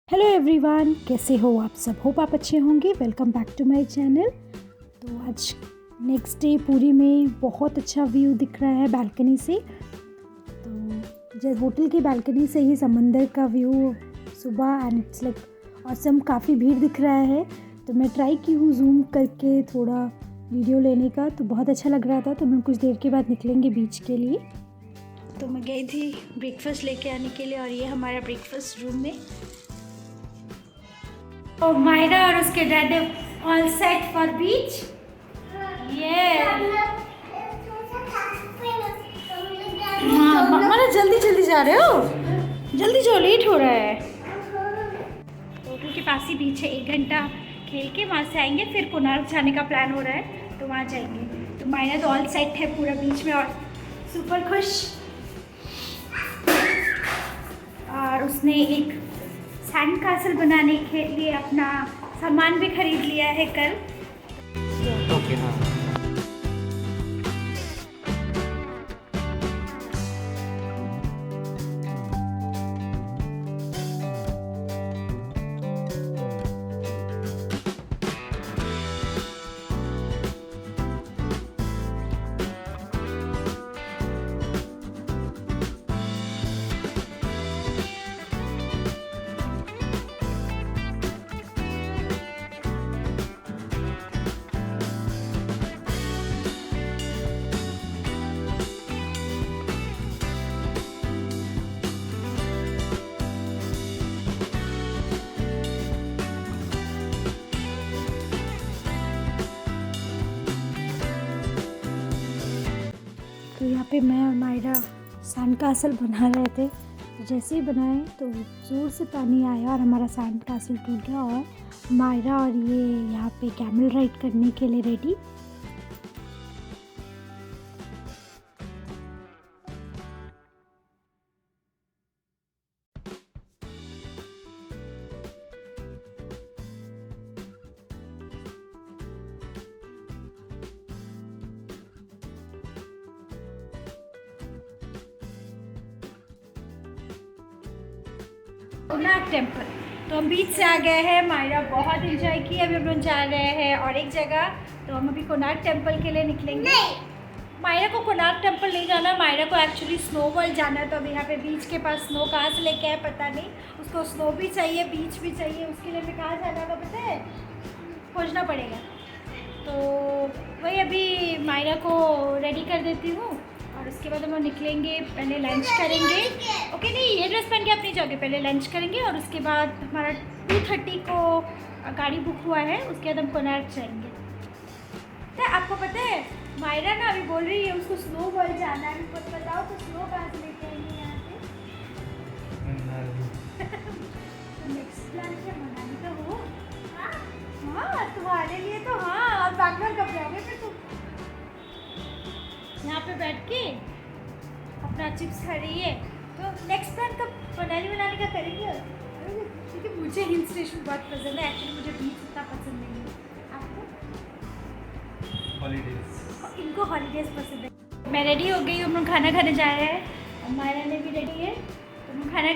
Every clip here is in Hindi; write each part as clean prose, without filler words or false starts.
हेलो एवरीवन, कैसे हो आप सब। होप आप अच्छे होंगे। Welcome back to my channel. तो आज नेक्स्ट डे पुरी में बहुत अच्छा व्यू दिख रहा है बालकनी से। तो जब होटल की बालकनी से ही समंदर का व्यू सुबह एंड इट्स लाइक ऑसम, काफ़ी भीड़ दिख रहा है। तो मैं ट्राई की हूँ जूम करके थोड़ा वीडियो लेने का, तो बहुत अच्छा लग रहा था। तो मैं कुछ देर के बाद निकलेंगे बीच के लिए। तो मैं गई थी ब्रेकफास्ट लेके आने के लिए और ये हमारा ब्रेकफास्ट रूम में। और मायरा और उसके डैड ऑल सेट फॉर बीच। ये हाँ मम्मा ना जल्दी जा रहे हो, जल्दी जाओ, लेट हो रहा है। होटल के पास ही बीच है, 1 घंटा खेल के वहाँ से आएंगे, फिर कोणार्क जाने का प्लान हो रहा है तो वहाँ जाएंगे। तो मायरा तो ऑल सेट है पूरा बीच में और सुपर खुश। और उसने एक सैंड कासल बनाने के लिए अपना सामान भी खरीद लिया है कल। ओके हाँ। तो यहाँ पे मैं और मायरा सैंड कासल बना रहे थे। तो जैसे ही बनाए तो ज़ोर से पानी आया और हमारा सैंड कासल टूट गया। और मायरा और ये यहाँ पे कैमल राइड करने के लिए रेडी। कोणार्क टेम्पल। तो हम बीच से आ गए हैं, मायरा बहुत इंजॉय की। अभी हम लोग जा रहे हैं और एक जगह, तो हम अभी कोणार्क टेम्पल के लिए निकलेंगे। मायरा को कोणार्क टेम्पल नहीं जाना, मायरा को एक्चुअली स्नो वर्ल्ड जाना है। तो अभी यहाँ पे बीच के पास स्नो कहाँ से लेके आए पता नहीं। उसको स्नो भी चाहिए, बीच भी चाहिए, उसके लिए हमें कहाँ जाना होगा पता है, खोजना पड़ेगा। तो वही अभी मायरा को रेडी कर देती हूँ और उसके बाद हम लोग निकलेंगे। पहले लंच करेंगे। ओके नहीं, ये ड्रेस पहन के आप नहीं जाओगे, पहले लंच करेंगे और उसके बाद हमारा 2:30 को गाड़ी बुक हुआ है, उसके बाद हम कोणार्क जाएंगे। तो आपको पता है मायरा ना अभी बोल रही है उसको स्नो वर्ल्ड जाना है। कुछ बताओ तो स्नो कहाँ से लेके आएंगे यहाँ पे। तो नेक्स्ट प्लान क्या, मनाली का हो। हाँ तुम्हारे लिए तो हाँ। और बैंगलोर कब जाओगे फिर तुम। यहाँ पे बैठ के अपना चिप्स खा रही है। तो नेक्स्ट प्लान कब मनाली का करेंगे। क्योंकि मुझे हिल स्टेशन बहुत पसंद है, एक्चुअली मुझे बीच इतना पसंद नहीं है। आपको हॉलीडेज, इनको हॉलीडेज पसंद है। मैं रेडी हो गई हूँ, हम लोग खाना खाने जा रहे हैं और मायरा ने भी रेडी है। तो हम खाना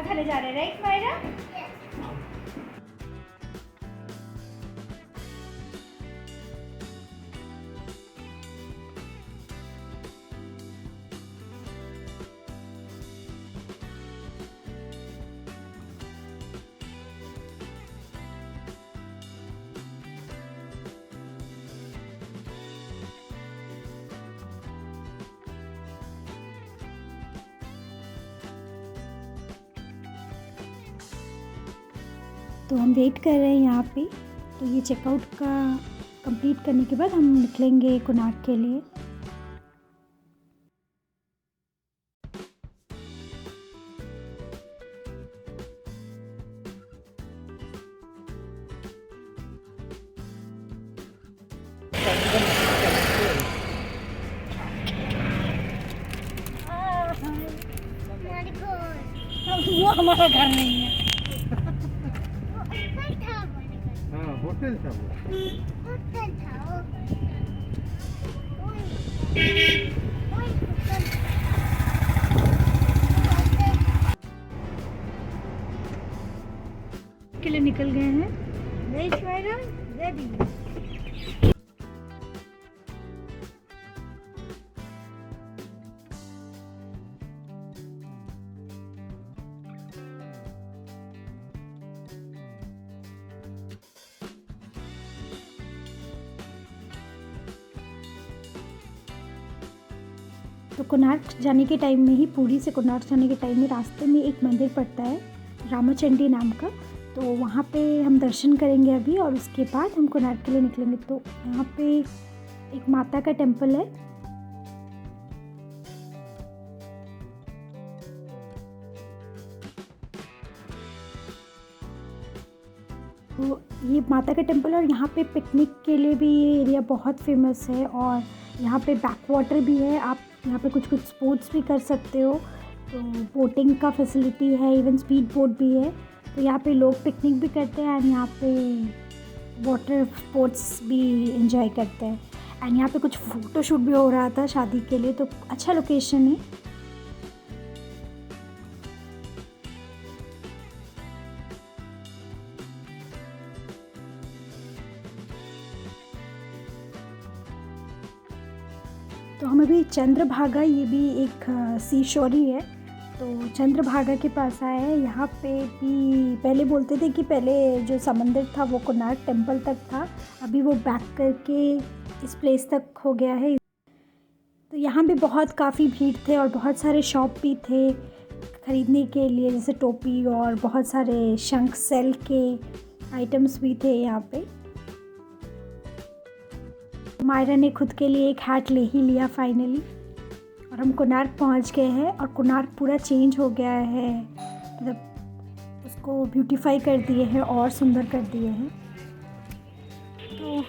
खाने जा रहे हैं, राइट मायरा। तो हम वेट कर रहे हैं यहाँ पे। तो ये चेकआउट का कंप्लीट करने के बाद हम निकलेंगे कोणार्क के लिए। वो हमारा घर नहीं है। हाँ होटल था वो। लिए निकल गए हैं। Ready Myra, ready. तो कोणार्क जाने के टाइम में ही, पुरी से कोणार्क जाने के टाइम में रास्ते में एक मंदिर पड़ता है रामाचंडी नाम का। तो वहाँ पे हम दर्शन करेंगे अभी, और उसके बाद हम कोणार्क के लिए निकलेंगे। तो यहाँ पे एक माता का टेम्पल है। तो ये माता का टेम्पल, और यहाँ पे पिकनिक के लिए भी ये एरिया बहुत फेमस है। और यहाँ पे बैक वाटर भी है, आप यहाँ पे कुछ स्पोर्ट्स भी कर सकते हो। तो बोटिंग का फैसिलिटी है, इवन स्पीड बोट भी है। तो यहाँ पे लोग पिकनिक भी करते हैं एंड यहाँ पे वाटर स्पोर्ट्स भी एंजॉय करते हैं। एंड यहाँ पे कुछ फ़ोटोशूट भी हो रहा था शादी के लिए, तो अच्छा लोकेशन है। तो हम अभी चंद्रभागा, ये भी एक सी शोर ही है, तो चंद्रभागा के पास आए हैं। यहाँ पे भी पहले बोलते थे कि पहले जो समंदर था वो कोणार्क टेम्पल तक था, अभी वो बैक करके इस प्लेस तक हो गया है। तो यहाँ भी काफ़ी भीड़ थे और बहुत सारे शॉप भी थे ख़रीदने के लिए, जैसे टोपी और बहुत सारे शंख सेल के आइटम्स भी थे यहाँ पे। मायरा ने खुद के लिए एक हैट ले ही लिया फाइनली, और हम कोणार्क पहुंच गए हैं। और कोणार्क पूरा चेंज हो गया है, मतलब उसको ब्यूटीफाई कर दिए हैं और सुंदर कर दिए हैं। तो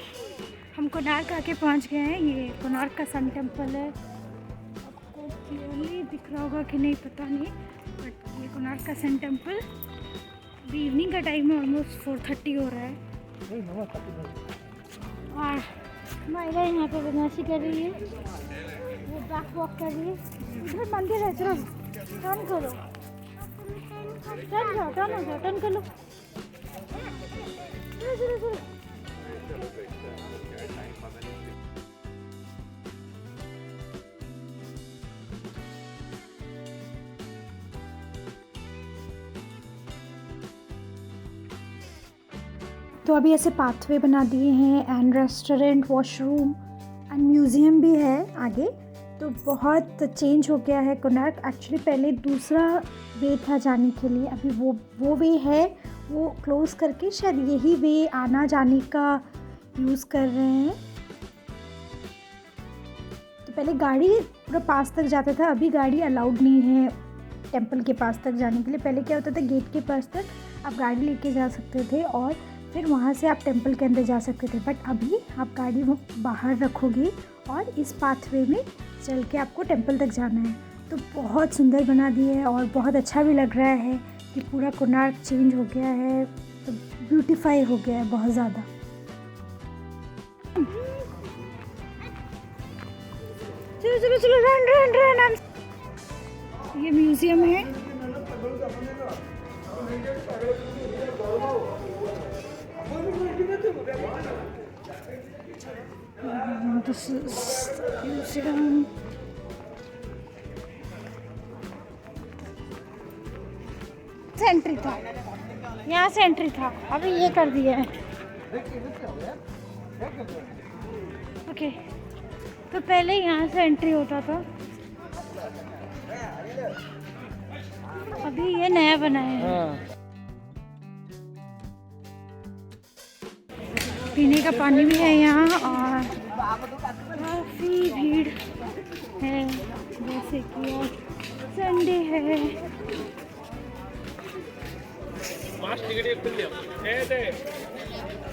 हम कोणार्क आके पहुंच गए हैं। ये कोणार्क का सन टेम्पल है, आपको क्लियरली दिख रहा होगा कि नहीं पता नहीं, बट ये कोणार्क का सन टेम्पल। अभी इवनिंग का टाइम है, ऑलमोस्ट 4:30 हो रहा है। और मायरा यहाँ पे बदमाशी कर रही है, वो बैक वॉक कर रही है। इधर मंदिर है, चलो टर्न करो, टर्न जाओ, टर्न हो जाओ, टर्न कर लो, चलो चलो चलो। तो अभी ऐसे पाथवे बना दिए हैं and restaurant, washroom and museum भी है आगे। तो बहुत चेंज हो गया है कोणार्क। एक्चुअली पहले दूसरा वे था जाने के लिए, अभी वो वे है, वो क्लोज़ करके शायद यही वे आना जाने का यूज़ कर रहे हैं। तो पहले गाड़ी पूरा पास तक जाता था, अभी गाड़ी अलाउड नहीं है टेम्पल के पास तक जाने के लिए। पहले क्या होता था, गेट के पास तक आप गाड़ी लेके जा सकते थे और फिर वहाँ से आप टेम्पल के अंदर जा सकते थे, बट अभी आप गाड़ी बाहर रखोगे और इस पाथवे में चल के आपको टेम्पल तक जाना है। तो बहुत सुंदर बना दिए है और बहुत अच्छा भी लग रहा है कि पूरा कोणार्क चेंज हो गया है, तो ब्यूटीफाई हो गया है बहुत ज़्यादा। चलो चलो चलो, रन रन रन। ये म्यूजियम है। This is museum. एंट्री था, यहाँ से एंट्री था, अभी ये कर दिया है। ओके, तो पहले यहाँ से एंट्री होता था, अभी ये नया बनाया है। पीने का पानी भी है यहाँ और काफ़ी भीड़ है, जैसे कि संडे है।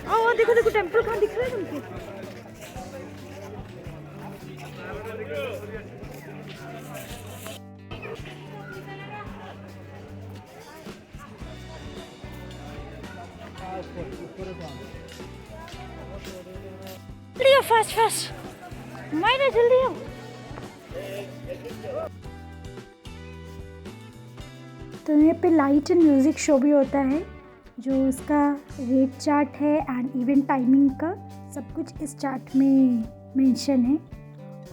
आओ देखो देखो, टेम्पल कहाँ दिख रहा है तुमको? जल्दी आओ, फास्ट फास्ट मायरा, जल्दी आओ। तो यहाँ पे लाइट एंड म्यूज़िक शो भी होता है, जो इसका रेट चार्ट है एंड इवेंट टाइमिंग का सब कुछ इस चार्ट में मेंशन है।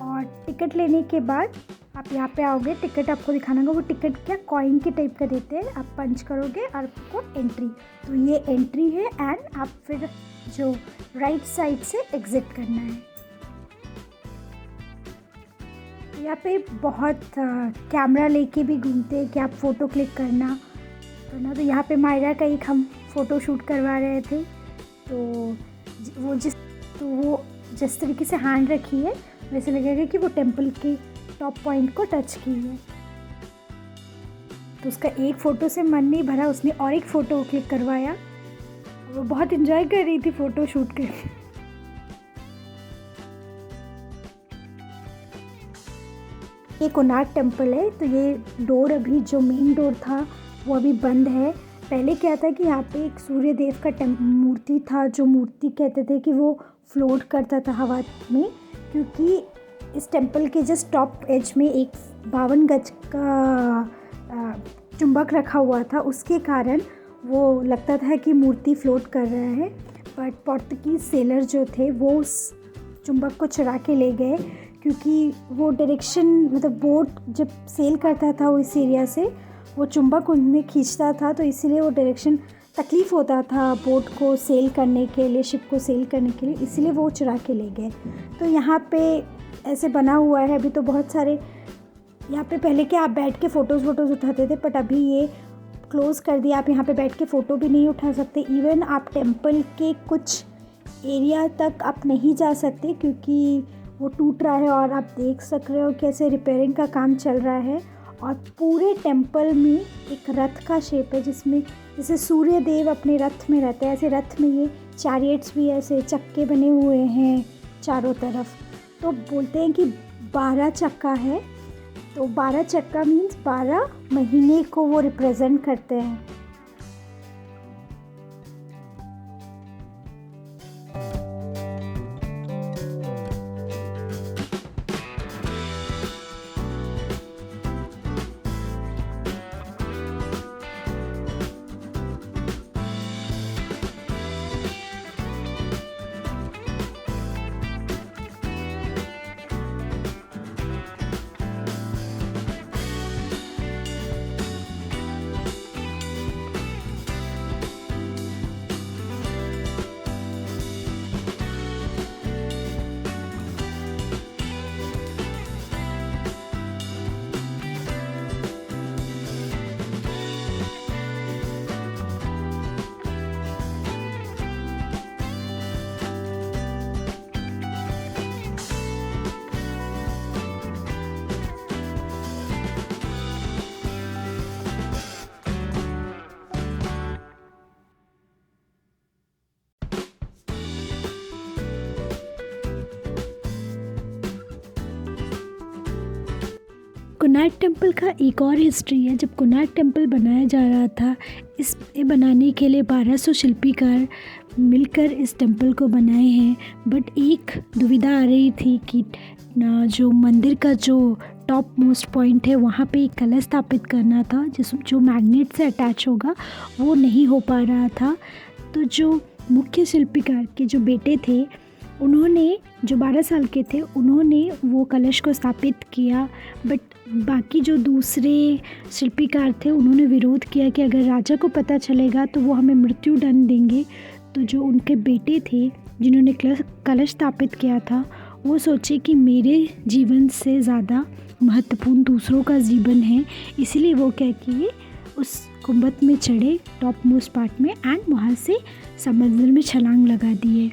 और टिकट लेने के बाद आप यहाँ पे आओगे, टिकट आपको दिखाना होगा। वो टिकट क्या कॉइन के टाइप का देते हैं, आप पंच करोगे और आपको एंट्री, तो ये एंट्री है एंड आप फिर जो राइट साइड से एग्ज़िट करना है। यहाँ पे बहुत कैमरा लेके भी घूमते हैं कि आप फ़ोटो क्लिक करना। तो यहाँ पे मायरा का एक हम फ़ोटो शूट करवा रहे थे, तो वो जिस तरीके से हैंड रखी है वैसे लगेगा कि वो टेंपल के टॉप पॉइंट को टच की है। तो उसका एक फ़ोटो से मन नहीं भरा, उसने और एक फ़ोटो क्लिक करवाया। वो बहुत इन्जॉय कर रही थी फ़ोटो शूट करके। ये कोणार्क टेंपल है, तो ये डोर अभी जो मेन डोर था वो अभी बंद है। पहले क्या था कि यहाँ पे एक सूर्य देव का मूर्ति था, जो मूर्ति कहते थे कि वो फ्लोट करता था हवा में, क्योंकि इस टेंपल के जस्ट टॉप एज में एक 52 गज का चुंबक रखा हुआ था, उसके कारण वो लगता था कि मूर्ति फ्लोट कर रहा है। बट पोर्तुगीज़ सेलर जो थे वो उस चुंबक को चुरा के ले गए, क्योंकि वो डायरेक्शन मतलब बोट जब सेल करता था वो इस एरिया से, वो चुंबक उनमें खींचता था, तो इसीलिए वो डायरेक्शन तकलीफ़ होता था बोट को सेल करने के लिए, शिप को सेल करने के लिए, इसीलिए वो चुरा के ले गए। तो यहाँ पे ऐसे बना हुआ है अभी, तो बहुत सारे यहाँ पे पहले क्या आप बैठ के फ़ोटोज़ उठाते थे, बट अभी ये क्लोज़ कर दिया, आप यहाँ पे बैठ के फ़ोटो भी नहीं उठा सकते। इवन आप टेंपल के कुछ एरिया तक आप नहीं जा सकते, क्योंकि वो टूट रहा है और आप देख सक रहे हो कैसे रिपेयरिंग का काम चल रहा है। और पूरे टेंपल में एक रथ का शेप है, जिसमें जैसे सूर्य देव अपने रथ में रहते हैं, ऐसे रथ में ये चैरियट्स भी ऐसे चक्के बने हुए हैं चारों तरफ। तो बोलते हैं कि 12 चक्का है, तो 12 चक्का मीन्स 12 महीने को वो रिप्रेजेंट करते हैं। कोणार्क टेंपल का एक और हिस्ट्री है। जब कोणार्क टेंपल बनाया जा रहा था, इसे बनाने के लिए 1200 शिल्पीकार मिलकर इस टेंपल को बनाए हैं। बट एक दुविधा आ रही थी कि जो मंदिर का जो टॉप मोस्ट पॉइंट है वहाँ पे एक कलश स्थापित करना था, जो मैग्नेट से अटैच होगा, वो नहीं हो पा रहा था। तो जो मुख्य शिल्पीकार के जो बेटे थे, उन्होंने जो 12 साल के थे, उन्होंने वो कलश को स्थापित किया। बट बाकी जो दूसरे शिल्पीकार थे, उन्होंने विरोध किया कि अगर राजा को पता चलेगा तो वो हमें मृत्यु दंड देंगे। तो जो उनके बेटे थे जिन्होंने कलश स्थापित किया था, वो सोचे कि मेरे जीवन से ज़्यादा महत्वपूर्ण दूसरों का जीवन है, इसलिए वो क्या किए, उस गुंबद में चढ़े टॉप मोस्ट पार्ट में एंड वहाँ से समंदर में छलांग लगा दिए।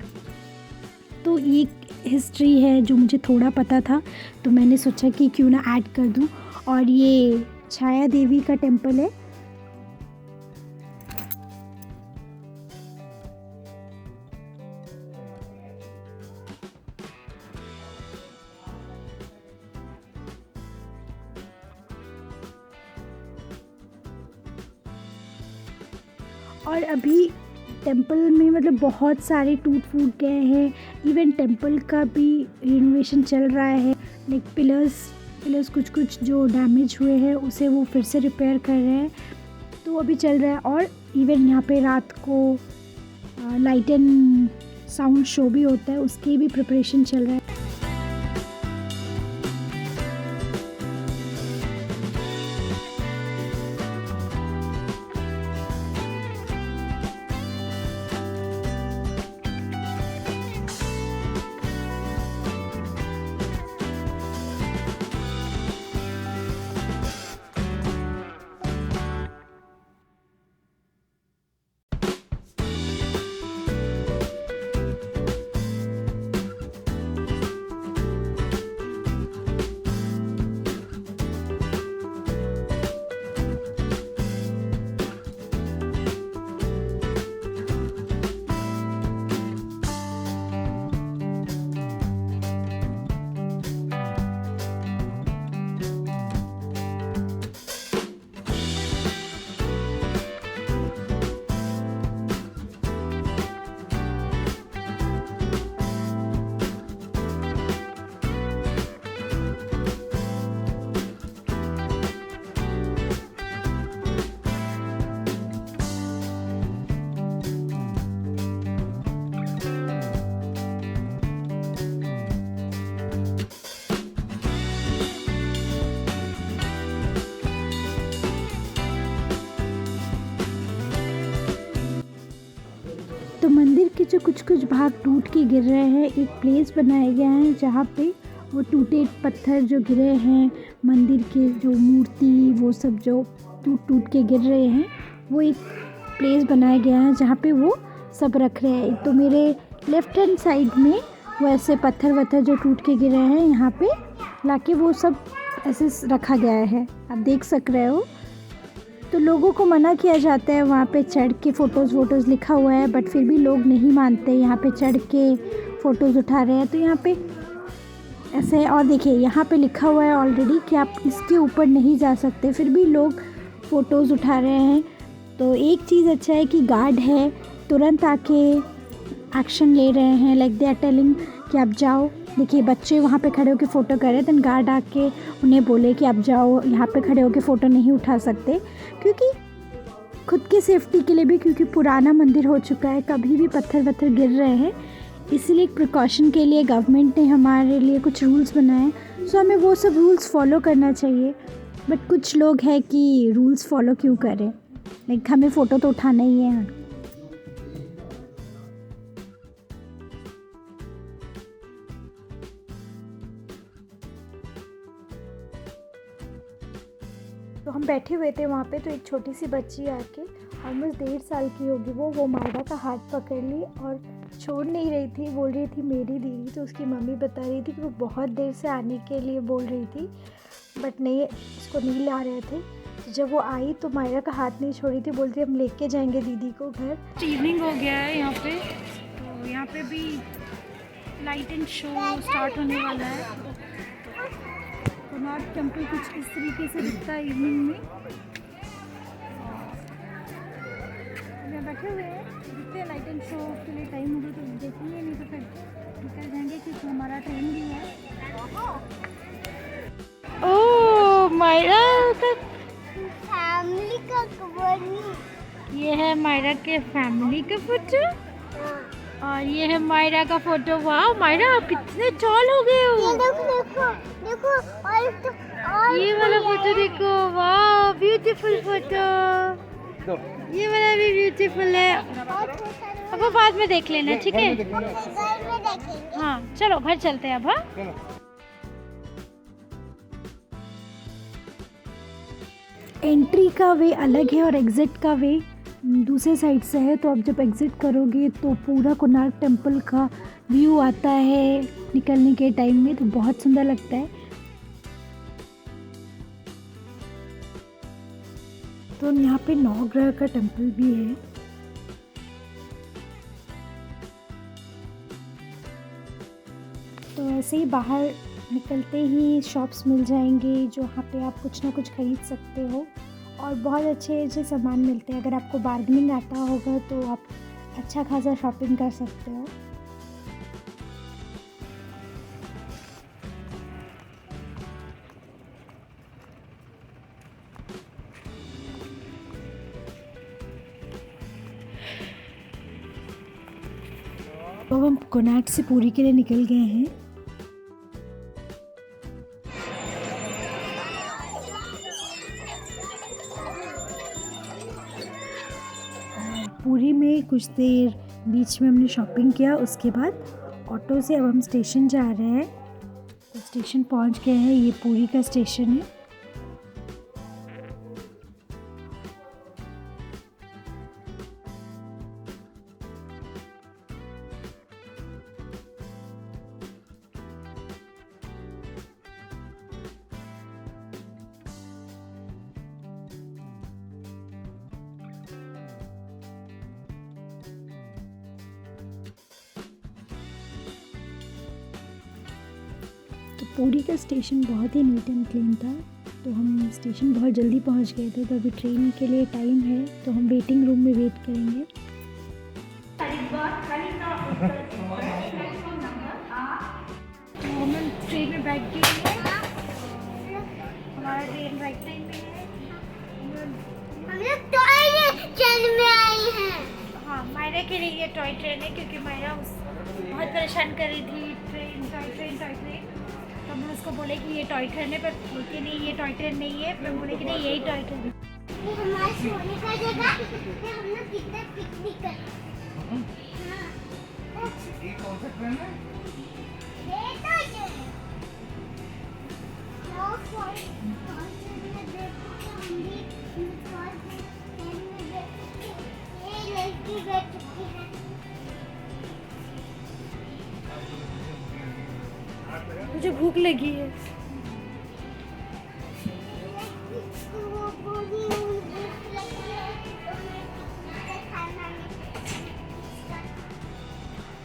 तो ये हिस्ट्री है जो मुझे थोड़ा पता था, तो मैंने सोचा कि क्यों ना ऐड कर दूं। और ये छाया देवी का टेंपल है। और अभी टेंपल में मतलब बहुत सारे टूट फूट गए हैं। इवन टेंपल का भी रिनोवेशन चल रहा है। लाइक पिलर्स कुछ जो डैमेज हुए हैं उसे वो फिर से रिपेयर कर रहे हैं। तो वो भी चल रहा है। और इवन यहाँ पे रात को लाइट एंड साउंड शो भी होता है, उसकी भी प्रिपरेशन चल रहा है। तो मंदिर के जो कुछ कुछ भाग टूट के गिर रहे हैं, एक प्लेस बनाया गया है जहाँ पे वो टूटे पत्थर जो गिरे हैं, मंदिर के जो मूर्ति वो सब जो टूट टूट के गिर रहे हैं, वो एक प्लेस बनाया गया है जहाँ पे वो सब रख रहे हैं। तो मेरे लेफ्ट हैंड साइड में वो ऐसे पत्थर वत्थर जो टूट के गिरे हैं, यहाँ पे लाके वो सब ऐसे रखा गया है, आप देख सक रहे हो। तो लोगों को मना किया जाता है वहाँ पे चढ़ के फ़ोटोज़ लिखा हुआ है, बट फिर भी लोग नहीं मानते, यहाँ पे चढ़ के फ़ोटोज़ उठा रहे हैं। तो यहाँ पे ऐसे है। और देखिए यहाँ पे लिखा हुआ है ऑलरेडी कि आप इसके ऊपर नहीं जा सकते, फिर भी लोग फ़ोटोज़ उठा रहे हैं। तो एक चीज़ अच्छा है कि गार्ड है, तुरंत आके एक्शन ले रहे हैं, लाइक दे आर टेलिंग कि आप जाओ। देखिए बच्चे वहाँ पे खड़े होकर फ़ोटो कर रहे हैं, देन गार्ड आके उन्हें बोले कि आप जाओ, यहाँ पे खड़े होकर फ़ोटो नहीं उठा सकते, क्योंकि खुद की सेफ्टी के लिए भी, क्योंकि पुराना मंदिर हो चुका है, कभी भी पत्थर वत्थर गिर रहे हैं, इसीलिए एक प्रिकॉशन के लिए गवर्नमेंट ने हमारे लिए कुछ रूल्स बनाए। सो हमें वो सब रूल्स फॉलो करना चाहिए। बट कुछ लोग हैं कि रूल्स फॉलो क्यों करें, लाइक हमें फ़ोटो तो उठाना ही है। तो हम बैठे हुए थे वहाँ पे, तो एक छोटी सी बच्ची आके, ऑलमोस्ट 1.5 साल की होगी वो मायरा का हाथ पकड़ ली और छोड़ नहीं रही थी, बोल रही थी मेरी दीदी। तो उसकी मम्मी बता रही थी कि वो बहुत देर से आने के लिए बोल रही थी, बट नहीं, उसको नहीं ला रहे थे। तो जब वो आई तो मायरा का हाथ नहीं छोड़ी थी, बोलती हम लेके जाएंगे दीदी को घर। इवनिंग हो गया है यहाँ पे, तो यहाँ पे भी लाइट एंड शो स्टार्ट होने वाला है। कोणार्क टेम्पल कुछ इस तरीके से दिखता है इवनिंग में। यहाँ बैठे हुए हैं, देखते हैं लाइट एंड शो के लिए टाइम होगा तो देखेंगे, नहीं तो फिर निकल जाएंगे क्योंकि हमारा ट्रेन भी है। ओह मायरा का फैमिली का कवर, ये है मायरा के फैमिली का फोटो, और ये है मायरा का फोटो। वाह मायरा आप कितने टॉल हो गए हो। ये देखो देखो और ये वाला फोटो देखो, वाह ब्यूटीफुल फोटो, ये वाला भी ब्यूटीफुल है। अब वो बाद में देख लेना, ठीक है? घर में देखेंगे। हाँ चलो घर चलते हैं अब। हाँ एंट्री का वे अलग है और एग्ज़िट का वे दूसरे साइड से है। तो अब जब एग्ज़िट करोगे तो पूरा कोणार्क टेम्पल का व्यू आता है निकलने के टाइम में, तो बहुत सुंदर लगता है। तो यहाँ पे 9 ग्रह का टेम्पल भी है। तो ऐसे ही बाहर निकलते ही शॉप्स मिल जाएंगे जहाँ पे आप कुछ ना कुछ खरीद सकते हो, और बहुत अच्छे अच्छे सामान मिलते हैं। अगर आपको बार्गेनिंग आता होगा तो आप अच्छा खासा शॉपिंग कर सकते हो। तो अब हम कोणार्क से पुरी के लिए निकल गए हैं। पुरी में कुछ देर बीच में हमने शॉपिंग किया, उसके बाद ऑटो से अब हम स्टेशन जा रहे हैं। तो स्टेशन पहुंच गए हैं, ये पुरी का स्टेशन है। तो पुरी का स्टेशन बहुत ही नीट एंड क्लीन था, तो हम स्टेशन बहुत जल्दी पहुंच गए थे। तो अभी ट्रेन के लिए टाइम है, तो हम वेटिंग रूम में वेट करेंगे। तो हम ट्रेन में बैठ गए हैं, हमारा ट्रेन राइट टाइम में है। हम लोग टॉय ट्रेन में आए हैं। हाँ, मायरा के लिए ये टॉय ट्रेन है, क्योंकि मायरा बहुत परेशान कर रही थी, train toy train toy train. तो हमने उसको बोले कि ये टॉय ट्रेन है, पर बोलती नहीं ये टॉय ट्रेन नहीं है। मैं बोले कि नहीं यही टॉय ट्रेन है। ये हमारा सोने का जगह है, हम लोग कितना पिकनिक कर। ये कौन सा ट्रेन है? ये तो जो नो फॉर ट्रेन में देखो हम भी ट्रेन में बैठे, ये लड़की बैठ चुकी है। मुझे भूख लगी है।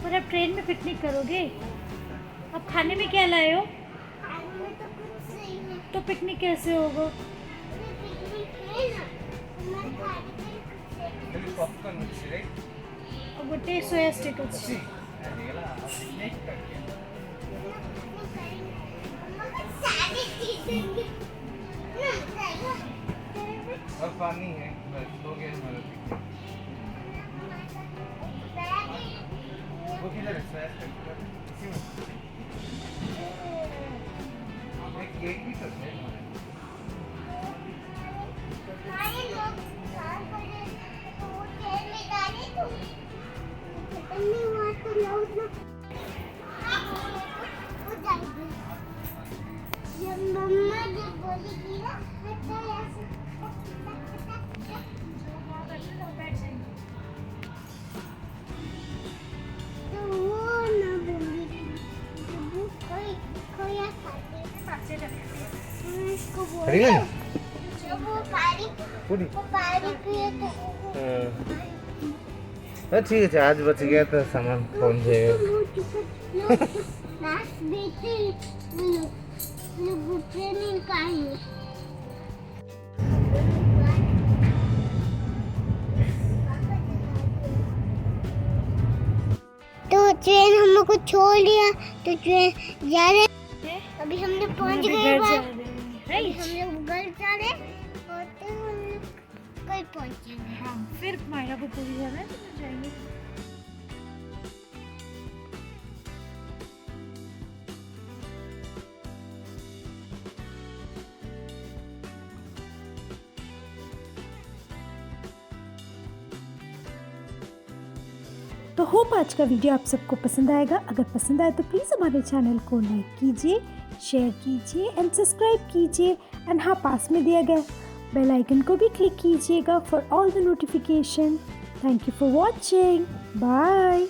पर आप ट्रेन में पिकनिक करोगे? अब खाने में क्या लाए हो? तो पिकनिक कैसे होगा? Popcorn right? और गोटे सोया स्टिक अच्छी। और पानी है, बस हो गया हमारा पिकनिक। वो किधर है? स्नैक्स सेंटर इसी में। एक केक भी करते हैं हमारे लोग काम कर रहे हैं, तो वो ट्रेन में डाले तो नहीं वहाँ तो लोग ना हो जाएगी। जब मम्मा जब बोलेगी ना तो ऐसे तो वो ना बोलेगी, जब वो कोई खोया खाते इसको बोले जब वो पानी पूरी। पिए तो हाँ ठीक है, आज बच गया तो सामान पहुंच जाएगा। लास्ट बेटे लोग ट्रेनिंग का है। तो ट्रेन हम लोग को छोड़ दिया, तो ट्रेन जा रहे। अभी हम लोग पहुंच गए अभी हम लोग घर जा रहे और तो हम लोग कल पहुंचेंगे। हाँ, फिर मायरा को पूरी जाना है, तो जाएंगे। तो होप आज का वीडियो आप सबको पसंद आएगा। अगर पसंद आए तो प्लीज़ हमारे चैनल को लाइक कीजिए, शेयर कीजिए एंड सब्सक्राइब कीजिए। एंड हाँ, पास में दिया गया बेल आइकन को भी क्लिक कीजिएगा for all the notification. Thank you for watching. Bye.